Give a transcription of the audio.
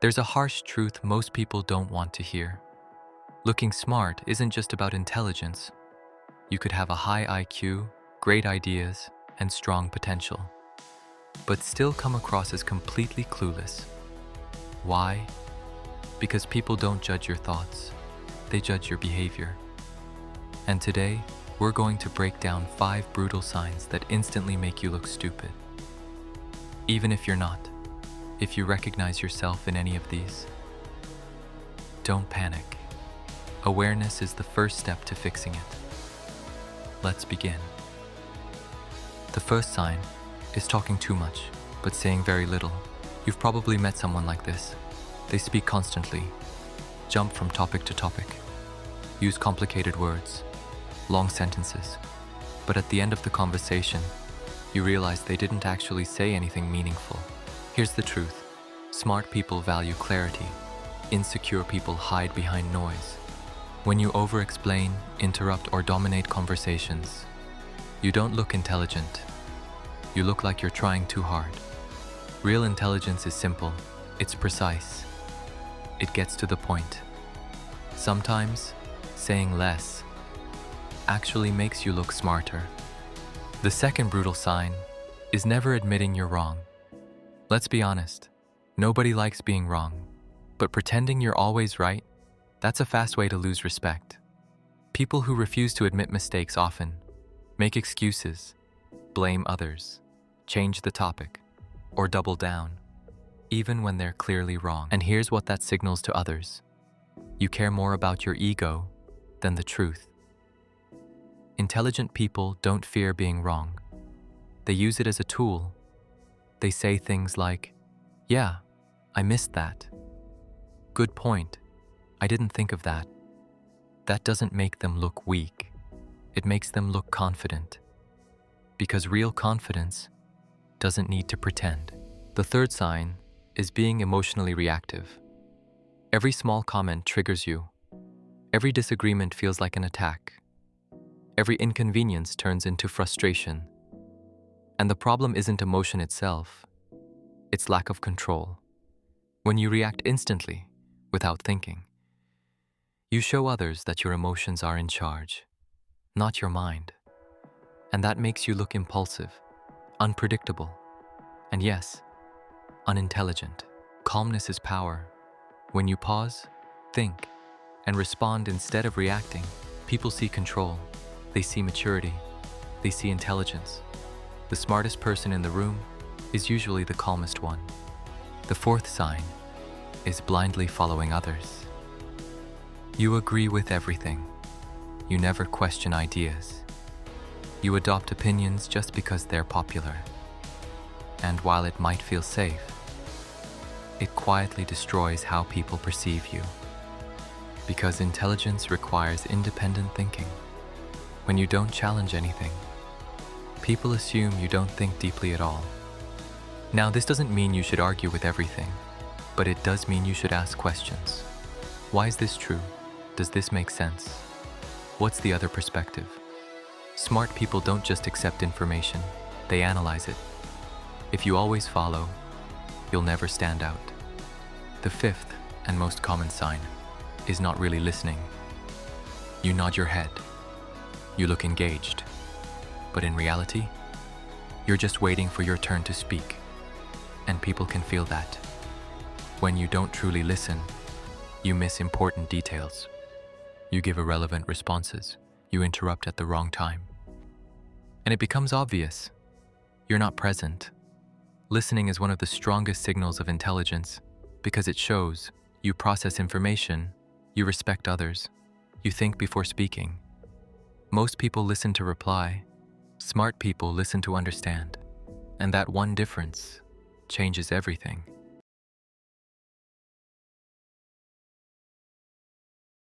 There's a harsh truth most people don't want to hear. Looking smart isn't just about intelligence. You could have a high IQ, great ideas, and strong potential, but still come across as completely clueless. Why? Because people don't judge your thoughts, they judge your behavior. And today, we're going to break down 5 brutal signs that instantly make you look stupid. Even if you're not, if you recognize yourself in any of these, don't panic. Awareness is the first step to fixing it. Let's begin. The first sign is talking too much, but saying very little. You've probably met someone like this. They speak constantly, jump from topic to topic, use complicated words, long sentences, but at the end of the conversation, you realize they didn't actually say anything meaningful. Here's the truth. Smart people value clarity. Insecure people hide behind noise. When you over-explain, interrupt, or dominate conversations, you don't look intelligent. You look like you're trying too hard. Real intelligence is simple. It's precise. It gets to the point. Sometimes, saying less actually makes you look smarter. The second brutal sign is never admitting you're wrong. Let's be honest. Nobody likes being wrong, but pretending you're always right, that's a fast way to lose respect. People who refuse to admit mistakes often make excuses, blame others, change the topic, or double down, even when they're clearly wrong. And here's what that signals to others. You care more about your ego than the truth. Intelligent people don't fear being wrong. They use it as a tool. They say things like, "Yeah, I missed that. Good point. I didn't think of that." That doesn't make them look weak. It makes them look confident. Because real confidence doesn't need to pretend. The third sign is being emotionally reactive. Every small comment triggers you. Every disagreement feels like an attack. Every inconvenience turns into frustration. And the problem isn't emotion itself. It's lack of control. When you react instantly, without thinking, you show others that your emotions are in charge, not your mind. And that makes you look impulsive, unpredictable, and yes, unintelligent. Calmness is power. When you pause, think, and respond instead of reacting, people see control. They see maturity. They see intelligence. The smartest person in the room is usually the calmest one. The fourth sign is blindly following others. You agree with everything. You never question ideas. You adopt opinions just because they're popular. And while it might feel safe, it quietly destroys how people perceive you. Because intelligence requires independent thinking. When you don't challenge anything, people assume you don't think deeply at all. Now, this doesn't mean you should argue with everything, but it does mean you should ask questions. Why is this true? Does this make sense? What's the other perspective? Smart people don't just accept information, they analyze it. If you always follow, you'll never stand out. The fifth and most common sign is not really listening. You nod your head. You look engaged. But in reality, you're just waiting for your turn to speak. And people can feel that. When you don't truly listen, you miss important details. You give irrelevant responses. You interrupt at the wrong time. And it becomes obvious. You're not present. Listening is one of the strongest signals of intelligence because it shows you process information, you respect others, you think before speaking. Most people listen to reply. Smart people listen to understand. And that one difference changes everything.